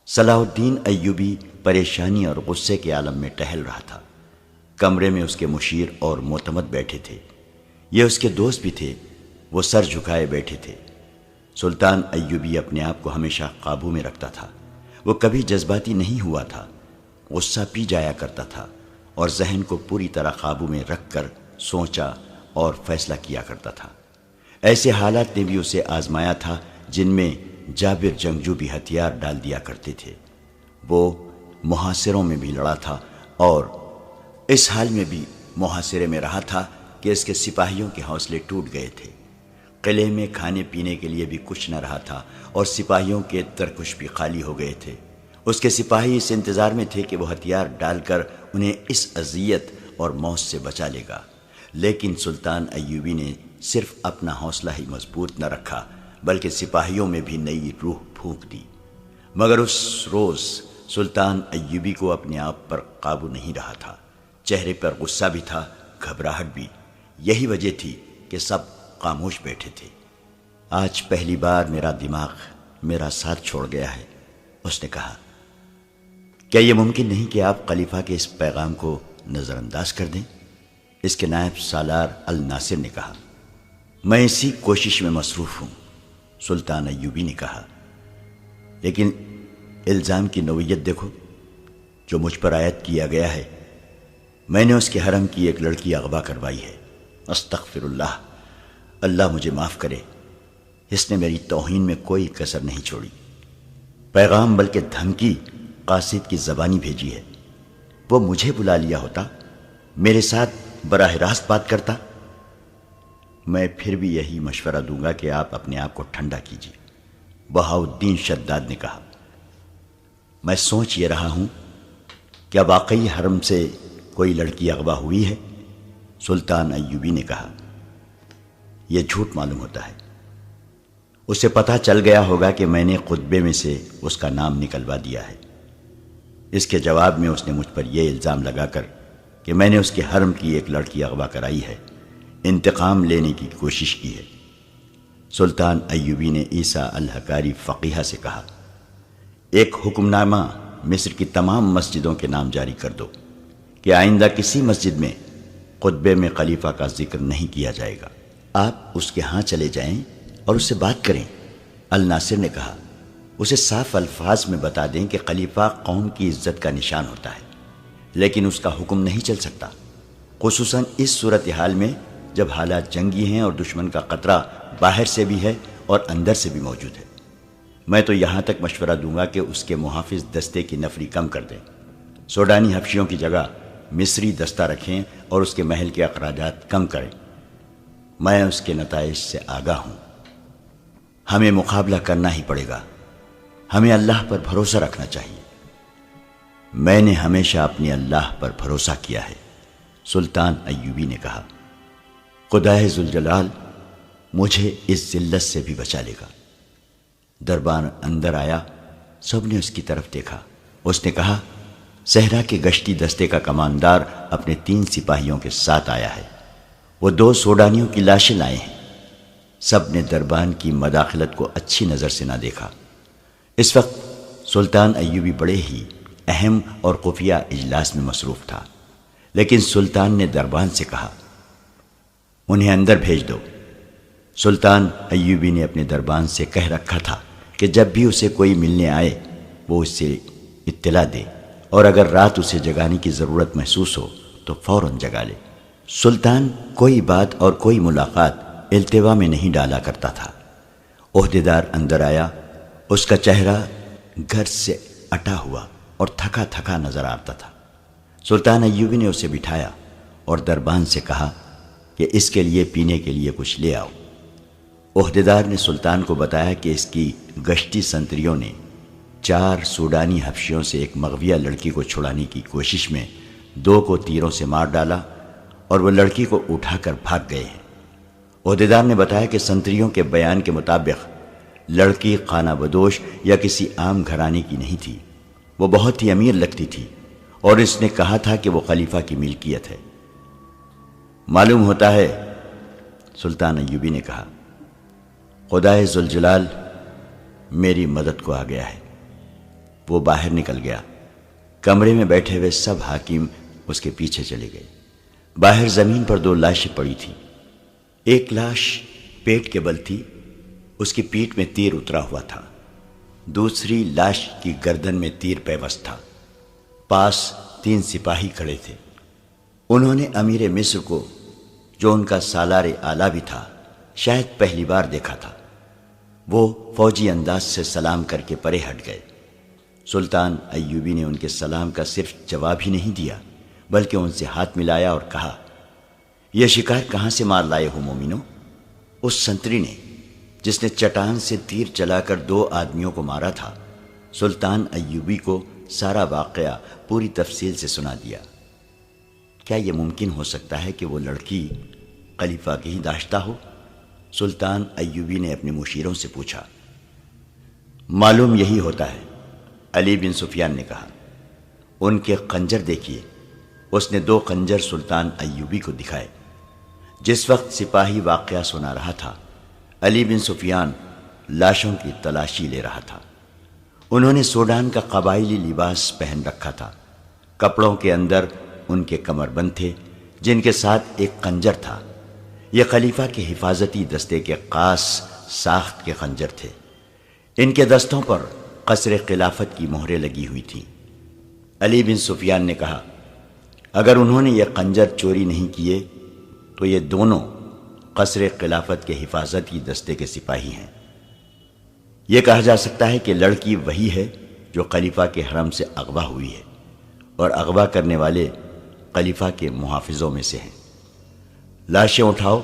صلاح الدین ایوبی پریشانی اور غصے کے عالم میں ٹہل رہا تھا۔ کمرے میں اس کے مشیر اور معتمد بیٹھے تھے، یہ اس کے دوست بھی تھے۔ وہ سر جھکائے بیٹھے تھے۔ سلطان ایوبی اپنے آپ کو ہمیشہ قابو میں رکھتا تھا۔ وہ کبھی جذباتی نہیں ہوا تھا، غصہ پی جایا کرتا تھا اور ذہن کو پوری طرح قابو میں رکھ کر سوچا اور فیصلہ کیا کرتا تھا۔ ایسے حالات نے بھی اسے آزمایا تھا جن میں جابر جنگجو بھی ہتھیار ڈال دیا کرتے تھے۔ وہ محاصروں میں بھی لڑا تھا اور اس حال میں بھی محاصرے میں رہا تھا کہ اس کے سپاہیوں کے حوصلے ٹوٹ گئے تھے۔ قلعے میں کھانے پینے کے لیے بھی کچھ نہ رہا تھا اور سپاہیوں کے ترکش بھی خالی ہو گئے تھے۔ اس کے سپاہی اس انتظار میں تھے کہ وہ ہتھیار ڈال کر انہیں اس اذیت اور موت سے بچا لے گا، لیکن سلطان ایوبی نے صرف اپنا حوصلہ ہی مضبوط نہ رکھا بلکہ سپاہیوں میں بھی نئی روح پھونک دی۔ مگر اس روز سلطان ایوبی کو اپنے آپ پر قابو نہیں رہا تھا۔ چہرے پر غصہ بھی تھا، گھبراہٹ بھی۔ یہی وجہ تھی کہ سب خاموش بیٹھے تھے۔ آج پہلی بار میرا دماغ میرا ساتھ چھوڑ گیا ہے، اس نے کہا۔ کیا یہ ممکن نہیں کہ آپ خلیفہ کے اس پیغام کو نظر انداز کر دیں؟ اس کے نائب سالار الناصر نے کہا۔ میں اسی کوشش میں مصروف ہوں، سلطان ایوبی نے کہا، لیکن الزام کی نوعیت دیکھو جو مجھ پر عائد کیا گیا ہے۔ میں نے اس کے حرم کی ایک لڑکی اغوا کروائی ہے۔ استغفر اللہ، اللہ مجھے معاف کرے۔ اس نے میری توہین میں کوئی کسر نہیں چھوڑی۔ پیغام بلکہ دھمکی قاصد کی زبانی بھیجی ہے۔ وہ مجھے بلا لیا ہوتا، میرے ساتھ براہ راست بات کرتا۔ میں پھر بھی یہی مشورہ دوں گا کہ آپ اپنے آپ کو ٹھنڈا کیجیے، بہاؤالدین شداد نے کہا۔ میں سوچ یہ رہا ہوں، کیا واقعی حرم سے کوئی لڑکی اغوا ہوئی ہے؟ سلطان ایوبی نے کہا۔ یہ جھوٹ معلوم ہوتا ہے۔ اسے پتہ چل گیا ہوگا کہ میں نے خطبے میں سے اس کا نام نکلوا دیا ہے۔ اس کے جواب میں اس نے مجھ پر یہ الزام لگا کر کہ میں نے اس کے حرم کی ایک لڑکی اغوا کرائی ہے، انتقام لینے کی کوشش کی ہے۔ سلطان ایوبی نے عیسیٰ الحکاری فقیہ سے کہا، ایک حکم نامہ مصر کی تمام مسجدوں کے نام جاری کر دو کہ آئندہ کسی مسجد میں خطبے میں خلیفہ کا ذکر نہیں کیا جائے گا۔ آپ اس کے ہاں چلے جائیں اور اس سے بات کریں۔ الناصر نے کہا، اسے صاف الفاظ میں بتا دیں کہ خلیفہ قوم کی عزت کا نشان ہوتا ہے، لیکن اس کا حکم نہیں چل سکتا، خصوصاً اس صورتحال میں جب حالات جنگی ہیں اور دشمن کا خطرہ باہر سے بھی ہے اور اندر سے بھی موجود ہے۔ میں تو یہاں تک مشورہ دوں گا کہ اس کے محافظ دستے کی نفری کم کر دیں، سوڈانی حبشیوں کی جگہ مصری دستہ رکھیں اور اس کے محل کے اخراجات کم کریں۔ میں اس کے نتائج سے آگاہ ہوں۔ ہمیں مقابلہ کرنا ہی پڑے گا۔ ہمیں اللہ پر بھروسہ رکھنا چاہیے۔ میں نے ہمیشہ اپنے اللہ پر بھروسہ کیا ہے، سلطان ایوبی نے کہا۔ خدائے ذوالجلال مجھے اس ذلت سے بھی بچا لے گا۔ دربار اندر آیا، سب نے اس کی طرف دیکھا۔ اس نے کہا، صحرا کے گشتی دستے کا کماندار اپنے 3 سپاہیوں کے ساتھ آیا ہے۔ وہ 2 سوڈانیوں کی لاشیں لائے ہیں۔ سب نے دربان کی مداخلت کو اچھی نظر سے نہ دیکھا۔ اس وقت سلطان ایوبی بڑے ہی اہم اور خفیہ اجلاس میں مصروف تھا، لیکن سلطان نے دربان سے کہا، انہیں اندر بھیج دو۔ سلطان ایوبی نے اپنے دربان سے کہہ رکھا تھا کہ جب بھی اسے کوئی ملنے آئے وہ اس سے اطلاع دے، اور اگر رات اسے جگانے کی ضرورت محسوس ہو تو فوراً جگا لے۔ سلطان کوئی بات اور کوئی ملاقات التوا میں نہیں ڈالا کرتا تھا۔ عہدیدار اندر آیا، اس کا چہرہ گھر سے اٹا ہوا اور تھکا تھکا نظر آتا تھا۔ سلطان ایوبی نے اسے بٹھایا اور دربان سے کہا کہ اس کے لیے پینے کے لیے کچھ لے آؤ۔ عہدیدار نے سلطان کو بتایا کہ اس کی گشتی سنتریوں نے 4 سوڈانی حبشیوں سے ایک مغویہ لڑکی کو چھڑانے کی کوشش میں 2 کو تیروں سے مار ڈالا اور وہ لڑکی کو اٹھا کر بھاگ گئے ہیں۔ عہدیدار نے بتایا کہ سنتریوں کے بیان کے مطابق لڑکی خانہ بدوش یا کسی عام گھرانے کی نہیں تھی، وہ بہت ہی امیر لگتی تھی اور اس نے کہا تھا کہ وہ خلیفہ کی ملکیت ہے۔ معلوم ہوتا ہے، سلطان ایوبی نے کہا، خدائے ذوالجلال میری مدد کو آ گیا ہے۔ وہ باہر نکل گیا۔ کمرے میں بیٹھے ہوئے سب حاکم اس کے پیچھے چلے گئے۔ باہر زمین پر 2 لاشیں پڑی تھیں۔ ایک لاش پیٹ کے بل تھی، اس کی پیٹھ میں تیر اترا ہوا تھا۔ دوسری لاش کی گردن میں تیر پیوست تھا۔ پاس 3 سپاہی کھڑے تھے۔ انہوں نے امیر مصر کو، جو ان کا سالار اعلیٰ بھی تھا، شاید پہلی بار دیکھا تھا۔ وہ فوجی انداز سے سلام کر کے پرے ہٹ گئے۔ سلطان ایوبی نے ان کے سلام کا صرف جواب ہی نہیں دیا، بلکہ ان سے ہاتھ ملایا اور کہا، یہ شکار کہاں سے مار لائے ہو مومنو؟ اس سنتری نے، جس نے چٹان سے تیر چلا کر 2 آدمیوں کو مارا تھا، سلطان ایوبی کو سارا واقعہ پوری تفصیل سے سنا دیا۔ کیا یہ ممکن ہو سکتا ہے کہ وہ لڑکی خلیفہ کی ہی داشتہ ہو؟ سلطان ایوبی نے اپنے مشیروں سے پوچھا۔ معلوم یہی ہوتا ہے، علی بن سفیان نے کہا۔ ان کے خنجر دیکھیے۔ اس نے 2 خنجر سلطان ایوبی کو دکھائے۔ جس وقت سپاہی واقعہ سنا رہا تھا، علی بن سفیان لاشوں کی تلاشی لے رہا تھا۔ انہوں نے سوڈان کا قبائلی لباس پہن رکھا تھا۔ کپڑوں کے اندر ان کے کمر بند تھے، جن کے ساتھ ایک خنجر تھا۔ یہ خلیفہ کے حفاظتی دستے کے خاص ساخت کے خنجر تھے۔ ان کے دستوں پر قصر خلافت کی مہریں لگی ہوئی تھیں۔ علی بن سفیان نے کہا، اگر انہوں نے یہ خنجر چوری نہیں کیے تو یہ دونوں قصر خلافت کے حفاظتی دستے کے سپاہی ہیں۔ یہ کہا جا سکتا ہے کہ لڑکی وہی ہے جو خلیفہ کے حرم سے اغوا ہوئی ہے، اور اغوا کرنے والے خلیفہ کے محافظوں میں سے ہیں۔ لاشیں اٹھاؤ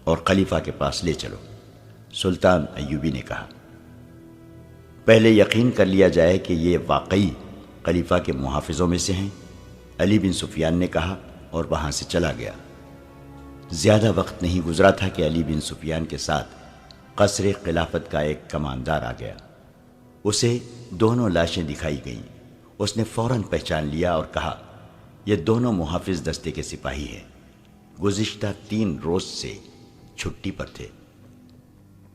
اور خلیفہ کے پاس لے چلو، سلطان ایوبی نے کہا۔ پہلے یقین کر لیا جائے کہ یہ واقعی خلیفہ کے محافظوں میں سے ہیں، علی بن سفیان نے کہا، اور وہاں سے چلا گیا۔ زیادہ وقت نہیں گزرا تھا کہ علی بن سفیان کے ساتھ قصر خلافت کا ایک کماندار آ گیا۔ اسے دونوں لاشیں دکھائی گئیں۔ اس نے فوراً پہچان لیا اور کہا، یہ دونوں محافظ دستے کے سپاہی ہیں، گزشتہ 3 روز سے چھٹی پر تھے۔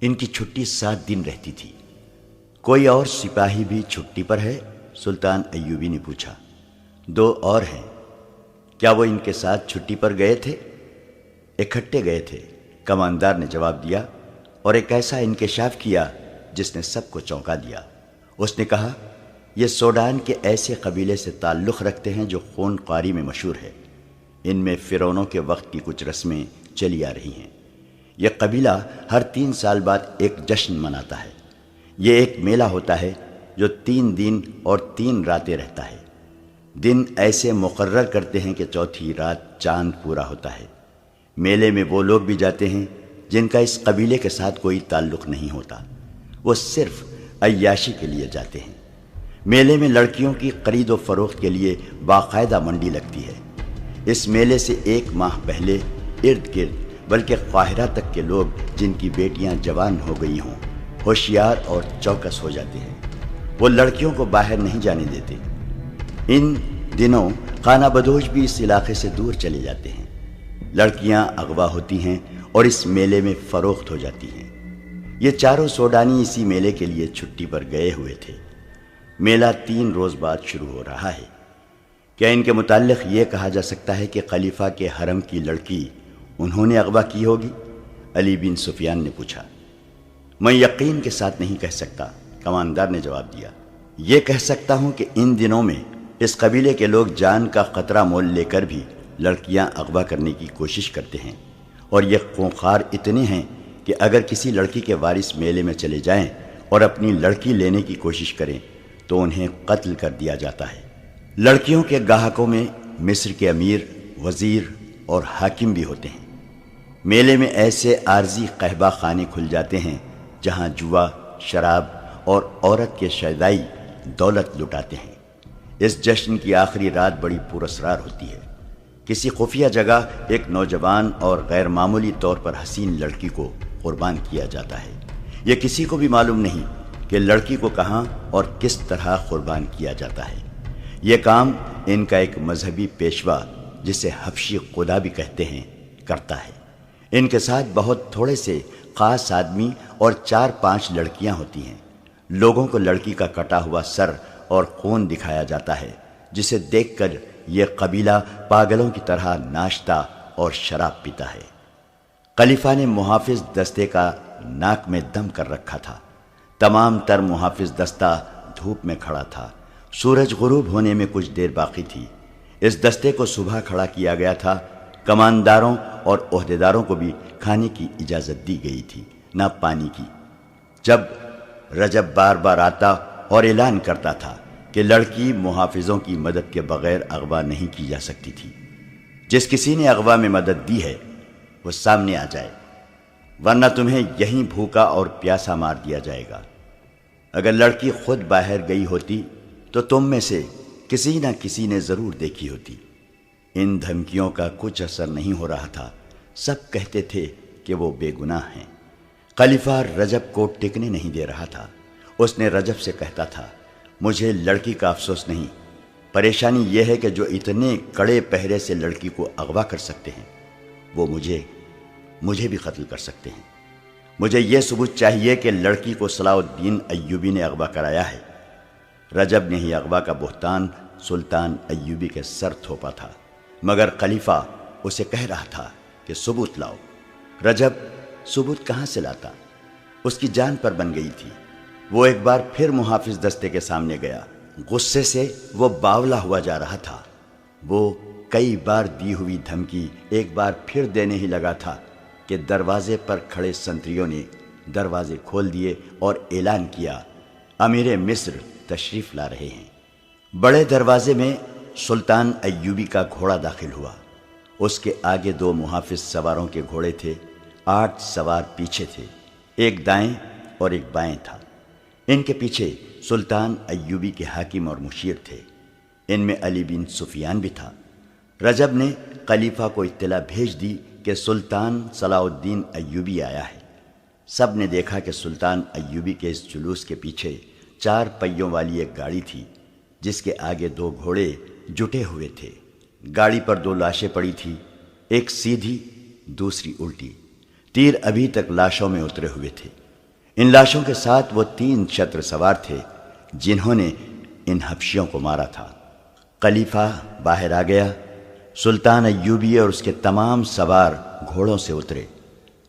ان کی چھٹی 7 دن رہتی تھی۔ کوئی اور سپاہی بھی چھٹی پر ہے؟ سلطان ایوبی نے پوچھا۔ 2 اور ہیں۔ کیا وہ ان کے ساتھ چھٹی پر گئے تھے؟ اکٹھے گئے تھے، کماندار نے جواب دیا، اور ایک ایسا انکشاف کیا جس نے سب کو چونکا دیا۔ اس نے کہا، یہ سوڈان کے ایسے قبیلے سے تعلق رکھتے ہیں جو خون خواری میں مشہور ہے۔ ان میں فرعونوں کے وقت کی کچھ رسمیں چلی آ رہی ہیں۔ یہ قبیلہ ہر 3 سال بعد ایک جشن مناتا ہے۔ یہ ایک میلہ ہوتا ہے جو 3 دن اور 3 راتیں رہتا ہے۔ دن ایسے مقرر کرتے ہیں کہ چوتھی رات چاند پورا ہوتا ہے۔ میلے میں وہ لوگ بھی جاتے ہیں جن کا اس قبیلے کے ساتھ کوئی تعلق نہیں ہوتا، وہ صرف عیاشی کے لیے جاتے ہیں۔ میلے میں لڑکیوں کی خرید و فروخت کے لیے باقاعدہ منڈی لگتی ہے۔ اس میلے سے 1 ماہ پہلے ارد گرد بلکہ قاہرہ تک کے لوگ جن کی بیٹیاں جوان ہو گئی ہوں ہوشیار اور چوکس ہو جاتے ہیں۔ وہ لڑکیوں کو باہر نہیں جانے دیتے۔ ان دنوں خانہ بدوش بھی اس علاقے سے دور چلے جاتے ہیں۔ لڑکیاں اغوا ہوتی ہیں اور اس میلے میں فروخت ہو جاتی ہیں۔ یہ چاروں سوڈانی اسی میلے کے لیے چھٹی پر گئے ہوئے تھے۔ میلہ 3 روز بعد شروع ہو رہا ہے۔ کیا ان کے متعلق یہ کہا جا سکتا ہے کہ خلیفہ کے حرم کی لڑکی انہوں نے اغوا کی ہوگی؟ علی بن سفیان نے پوچھا۔ میں یقین کے ساتھ نہیں کہہ سکتا، کماندار نے جواب دیا۔ یہ کہہ سکتا ہوں کہ ان دنوں میں اس قبیلے کے لوگ جان کا خطرہ مول لے کر بھی لڑکیاں اغوا کرنے کی کوشش کرتے ہیں، اور یہ خونخوار اتنے ہیں کہ اگر کسی لڑکی کے وارث میلے میں چلے جائیں اور اپنی لڑکی لینے کی کوشش کریں تو انہیں قتل کر دیا جاتا ہے۔ لڑکیوں کے گاہکوں میں مصر کے امیر، وزیر اور حاکم بھی ہوتے ہیں۔ میلے میں ایسے عارضی قہبہ خانے کھل جاتے ہیں جہاں جوا، شراب اور عورت کے شیدائی دولت لٹاتے ہیں۔ اس جشن کی آخری رات بڑی پراسرار ہوتی ہے۔ کسی خفیہ جگہ ایک نوجوان اور غیر معمولی طور پر حسین لڑکی کو قربان کیا جاتا ہے۔ یہ کسی کو بھی معلوم نہیں کہ لڑکی کو کہاں اور کس طرح قربان کیا جاتا ہے۔ یہ کام ان کا ایک مذہبی پیشوا، جسے حبشی خدا بھی کہتے ہیں، کرتا ہے۔ ان کے ساتھ بہت تھوڑے سے خاص آدمی اور 4-5 لڑکیاں ہوتی ہیں۔ لوگوں کو لڑکی کا کٹا ہوا سر اور خون دکھایا جاتا ہے، جسے دیکھ کر یہ قبیلہ پاگلوں کی طرح ناشتا اور شراب پیتا ہے۔ خلیفہ نے محافظ دستے کا ناک میں دم کر رکھا تھا۔ تمام تر محافظ دستہ دھوپ میں کھڑا تھا۔ سورج غروب ہونے میں کچھ دیر باقی تھی۔ اس دستے کو صبح کھڑا کیا گیا تھا۔ کمانداروں اور عہدیداروں کو بھی کھانے کی اجازت دی گئی تھی، نہ پانی کی۔ جب رجب بار بار آتا اور اعلان کرتا تھا کہ لڑکی محافظوں کی مدد کے بغیر اغوا نہیں کی جا سکتی تھی۔ جس کسی نے اغوا میں مدد دی ہے وہ سامنے آ جائے، ورنہ تمہیں یہیں بھوکا اور پیاسا مار دیا جائے گا۔ اگر لڑکی خود باہر گئی ہوتی تو تم میں سے کسی نہ کسی نے ضرور دیکھی ہوتی۔ ان دھمکیوں کا کچھ اثر نہیں ہو رہا تھا۔ سب کہتے تھے کہ وہ بے گناہ ہیں۔ خلیفہ رجب کو ٹکنے نہیں دے رہا تھا۔ اس نے رجب سے کہتا تھا، مجھے لڑکی کا افسوس نہیں، پریشانی یہ ہے کہ جو اتنے کڑے پہرے سے لڑکی کو اغوا کر سکتے ہیں وہ مجھے بھی قتل کر سکتے ہیں۔ مجھے یہ ثبوت چاہیے کہ لڑکی کو صلاح الدین ایوبی نے اغوا کرایا ہے۔ رجب نے ہی اغوا کا بہتان سلطان ایوبی کے سر تھوپا تھا، مگر خلیفہ اسے کہہ رہا تھا کہ ثبوت لاؤ۔ رجب ثبوت کہاں سے لاتا؟ اس کی جان پر بن گئی تھی۔ وہ ایک بار پھر محافظ دستے کے سامنے گیا۔ غصے سے وہ باولا ہوا جا رہا تھا۔ وہ کئی بار دی ہوئی دھمکی ایک بار پھر دینے ہی لگا تھا کہ دروازے پر کھڑے سنتریوں نے دروازے کھول دیے اور اعلان کیا، امیر مصر تشریف لا رہے ہیں۔ بڑے دروازے میں سلطان ایوبی کا گھوڑا داخل ہوا۔ اس کے آگے 2 محافظ سواروں کے گھوڑے تھے، 8 سوار پیچھے تھے، ایک دائیں اور ایک بائیں تھا۔ ان کے پیچھے سلطان ایوبی کے حاکم اور مشیر تھے۔ ان میں علی بن سفیان بھی تھا۔ رجب نے خلیفہ کو اطلاع بھیج دی کہ سلطان صلاح الدین ایوبی آیا ہے۔ سب نے دیکھا کہ سلطان ایوبی کے اس جلوس کے پیچھے 4 پہیوں والی ایک گاڑی تھی، جس کے آگے 2 گھوڑے جٹے ہوئے تھے۔ گاڑی پر 2 لاشیں پڑی تھی، ایک سیدھی دوسری الٹی۔ تیر ابھی تک لاشوں میں اترے ہوئے تھے۔ ان لاشوں کے ساتھ وہ 3 چتر سوار تھے جنہوں نے ان حبشیوں کو مارا تھا۔ خلیفہ باہر آ گیا۔ سلطان ایوبی اور اس کے تمام سوار گھوڑوں سے اترے۔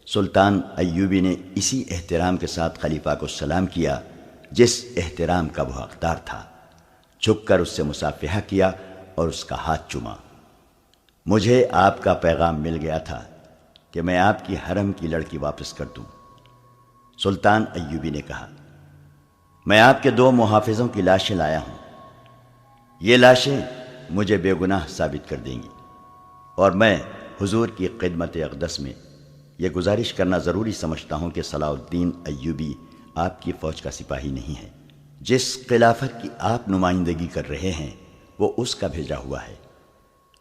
سلطان ایوبی نے اسی احترام کے ساتھ خلیفہ کو سلام کیا جس احترام کا وہ حقدار تھا۔ جھک کر اس سے مصافحہ کیا اور اس کا ہاتھ چوما۔ مجھے آپ کا پیغام مل گیا تھا کہ میں آپ کی حرم کی لڑکی واپس کر دوں۔ سلطان ایوبی نے کہا، میں آپ کے 2 محافظوں کی لاشیں لایا ہوں۔ یہ لاشیں مجھے بے گناہ ثابت کر دیں گی، اور میں حضور کی خدمت اقدس میں یہ گزارش کرنا ضروری سمجھتا ہوں کہ صلاح الدین ایوبی آپ کی فوج کا سپاہی نہیں ہے۔ جس خلافت کی آپ نمائندگی کر رہے ہیں وہ اس کا بھیجا ہوا ہے۔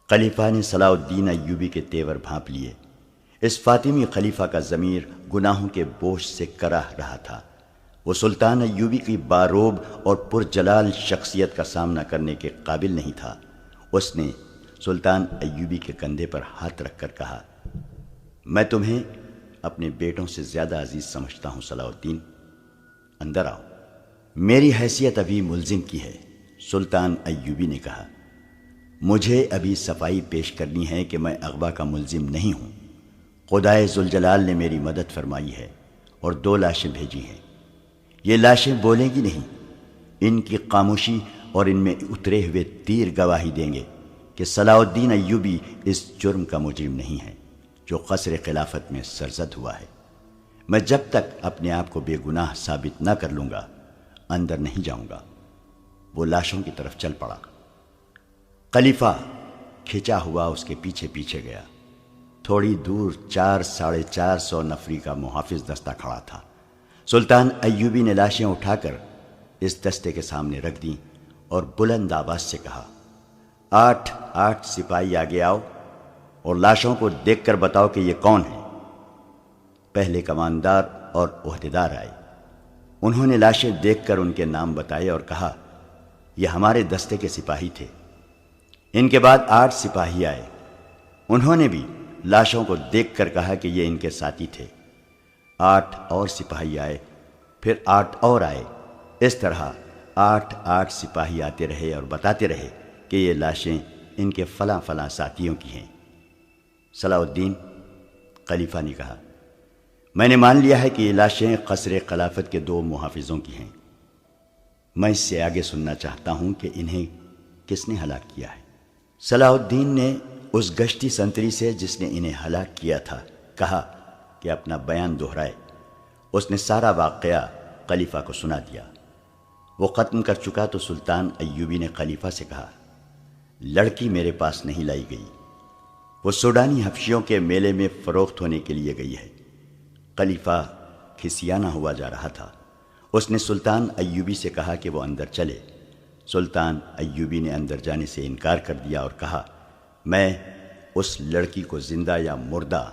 خلیفہ نے صلاح الدین ایوبی کے تیور بھانپ لیے۔ اس فاطمی خلیفہ کا ضمیر گناہوں کے بوجھ سے کراہ رہا تھا۔ وہ سلطان ایوبی کی باروب اور پرجلال شخصیت کا سامنا کرنے کے قابل نہیں تھا۔ اس نے سلطان ایوبی کے کندھے پر ہاتھ رکھ کر کہا، میں تمہیں اپنے بیٹوں سے زیادہ عزیز سمجھتا ہوں صلاح الدین، اندر آؤ۔ میری حیثیت ابھی ملزم کی ہے، سلطان ایوبی نے کہا۔ مجھے ابھی صفائی پیش کرنی ہے کہ میں اغوا کا ملزم نہیں ہوں۔ خدائے ذوالجلال نے میری مدد فرمائی ہے اور 2 لاشیں بھیجی ہیں۔ یہ لاشیں بولیں گی نہیں۔ ان کی خاموشی اور ان میں اترے ہوئے تیر گواہی دیں گے کہ صلاح الدین ایوبی اس جرم کا مجرم نہیں ہے جو قصر خلافت میں سرزد ہوا ہے۔ میں جب تک اپنے آپ کو بے گناہ ثابت نہ کر لوں گا اندر نہیں جاؤں گا۔ وہ لاشوں کی طرف چل پڑا۔ خلیفہ کھچا ہوا اس کے پیچھے پیچھے گیا۔ تھوڑی دور 400-450 نفری کا محافظ دستہ کھڑا تھا۔ سلطان ایوبی نے لاشیں اٹھا کر اس دستے کے سامنے رکھ دیں اور بلند آواز سے کہا، 8 سپاہی آگے آؤ اور لاشوں کو دیکھ کر بتاؤ کہ یہ کون ہیں۔ پہلے کماندار اور عہدیدار آئے۔ انہوں نے لاشیں دیکھ کر ان کے نام بتائے اور کہا، یہ ہمارے دستے کے سپاہی تھے۔ ان کے بعد 8 سپاہی آئے۔ انہوں نے بھی لاشوں کو دیکھ کر کہا کہ یہ ان کے ساتھی تھے۔ 8 اور سپاہی آئے، پھر 8 اور آئے۔ اس طرح 8 سپاہی آتے رہے اور بتاتے رہے کہ یہ لاشیں ان کے فلاں فلاں ساتھیوں کی ہیں۔ صلاح الدین خلیفہ نے کہا، میں نے مان لیا ہے کہ یہ لاشیں قصر خلافت کے 2 محافظوں کی ہیں۔ میں اس سے آگے سننا چاہتا ہوں کہ انہیں کس نے ہلاک کیا ہے۔ صلاح الدین نے اس گشتی سنتری سے جس نے انہیں ہلاک کیا تھا کہا کہ اپنا بیان دہرائے۔ اس نے سارا واقعہ خلیفہ کو سنا دیا۔ وہ ختم کر چکا تو سلطان ایوبی نے خلیفہ سے کہا، لڑکی میرے پاس نہیں لائی گئی، وہ سوڈانی حبشیوں کے میلے میں فروخت ہونے کے لیے گئی ہے۔ خلیفہ کھسیانہ ہوا جا رہا تھا۔ اس نے سلطان ایوبی سے کہا کہ وہ اندر چلے۔ سلطان ایوبی نے اندر جانے سے انکار کر دیا اور کہا، میں اس لڑکی کو زندہ یا مردہ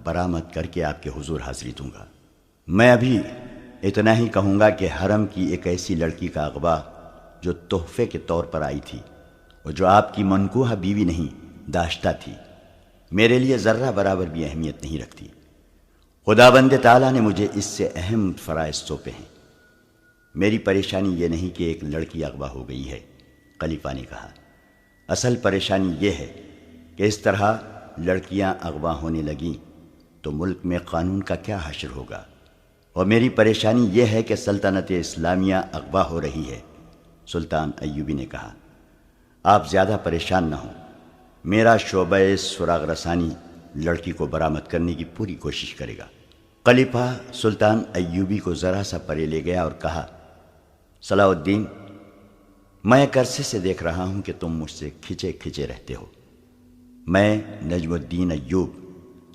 برآمد کر کے آپ کے حضور حاضری دوں گا۔ میں ابھی اتنا ہی کہوں گا کہ حرم کی ایک ایسی لڑکی کا اغوا جو تحفے کے طور پر آئی تھی اور جو آپ کی منکوحہ بیوی نہیں داشتہ تھی، میرے لیے ذرہ برابر بھی اہمیت نہیں رکھتی۔ خداوند تعالیٰ نے مجھے اس سے اہم فرائض سونپے ہیں۔ میری پریشانی یہ نہیں کہ ایک لڑکی اغوا ہو گئی ہے، خلیفہ نے کہا، اصل پریشانی یہ ہے کہ اس طرح لڑکیاں اغوا ہونے لگیں تو ملک میں قانون کا کیا حشر ہوگا، اور میری پریشانی یہ ہے کہ سلطنت اسلامیہ اغوا ہو رہی ہے۔ سلطان ایوبی نے کہا، آپ زیادہ پریشان نہ ہوں، میرا شعبہ سراغ رسانی لڑکی کو برآمد کرنے کی پوری کوشش کرے گا۔ خلیفہ سلطان ایوبی کو ذرا سا پرے لے گیا اور کہا، صلاح الدین، میں ایک عرصے سے دیکھ رہا ہوں کہ تم مجھ سے کھچے کھچے رہتے ہو۔ میں نجم الدین ایوب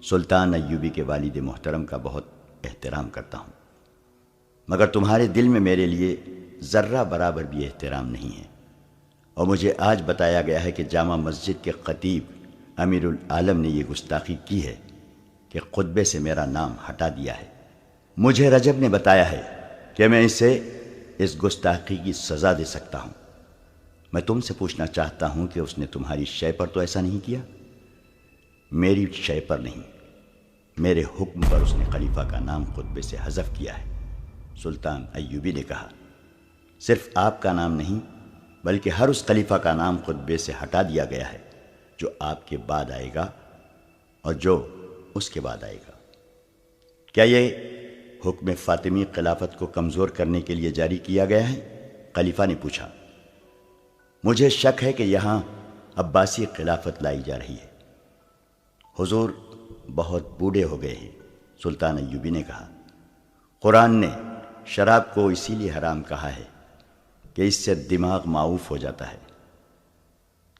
سلطان ایوبی کے والد محترم کا بہت احترام کرتا ہوں، مگر تمہارے دل میں میرے لیے ذرہ برابر بھی احترام نہیں ہے، اور مجھے آج بتایا گیا ہے کہ جامع مسجد کے خطیب امیر العالم نے یہ گستاخی کی ہے کہ خطبے سے میرا نام ہٹا دیا ہے۔ مجھے رجب نے بتایا ہے کہ میں اسے اس گستاخی کی سزا دے سکتا ہوں۔ میں تم سے پوچھنا چاہتا ہوں کہ اس نے تمہاری شے پر تو ایسا نہیں کیا؟ میری شے پر نہیں، میرے حکم پر اس نے خلیفہ کا نام خطبے سے حذف کیا ہے۔ سلطان ایوبی نے کہا، صرف آپ کا نام نہیں بلکہ ہر اس خلیفہ کا نام خطبے سے ہٹا دیا گیا ہے جو آپ کے بعد آئے گا اور جو اس کے بعد آئے گا۔ کیا یہ حکم فاطمی خلافت کو کمزور کرنے کے لیے جاری کیا گیا ہے؟ خلیفہ نے پوچھا۔ مجھے شک ہے کہ یہاں عباسی خلافت لائی جا رہی ہے۔ حضور بہت بوڑھے ہو گئے ہیں، سلطان ایوبی نے کہا۔ قرآن نے شراب کو اسی لیے حرام کہا ہے کہ اس سے دماغ معوف ہو جاتا ہے۔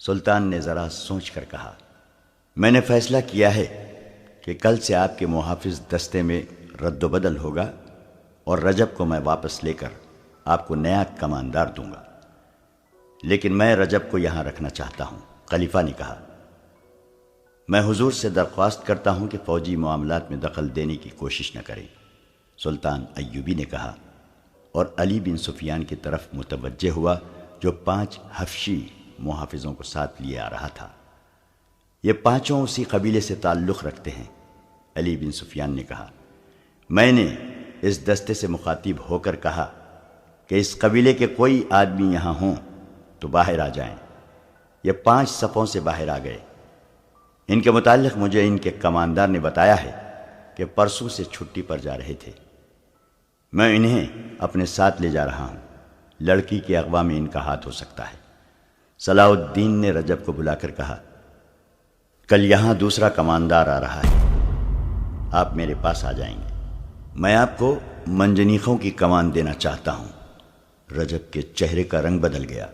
سلطان نے ذرا سوچ کر کہا، میں نے فیصلہ کیا ہے کہ کل سے آپ کے محافظ دستے میں رد و بدل ہوگا اور رجب کو میں واپس لے کر آپ کو نیا کماندار دوں گا، لیکن میں رجب کو یہاں رکھنا چاہتا ہوں۔ خلیفہ نے کہا، میں حضور سے درخواست کرتا ہوں کہ فوجی معاملات میں دخل دینے کی کوشش نہ کریں۔ سلطان ایوبی نے کہا اور علی بن سفیان کی طرف متوجہ ہوا جو 5 حبشی محافظوں کو ساتھ لیے آ رہا تھا۔ یہ 5 اسی قبیلے سے تعلق رکھتے ہیں۔ علی بن سفیان نے کہا، میں نے اس دستے سے مخاطب ہو کر کہا کہ اس قبیلے کے کوئی آدمی یہاں ہوں تو باہر آ جائیں۔ یہ 5 صفوں سے باہر آ گئے۔ ان کے متعلق مجھے ان کے کماندار نے بتایا ہے کہ پرسوں سے چھٹی پر جا رہے تھے۔ میں انہیں اپنے ساتھ لے جا رہا ہوں، لڑکی کے اغوا میں ان کا ہاتھ ہو سکتا ہے۔ صلاح الدین نے رجب کو بلا کر کہا، کل یہاں دوسرا کماندار آ رہا ہے، آپ میرے پاس آ جائیں گے، میں آپ کو منجنیقوں کی کمان دینا چاہتا ہوں۔ رجب کے چہرے کا رنگ بدل گیا۔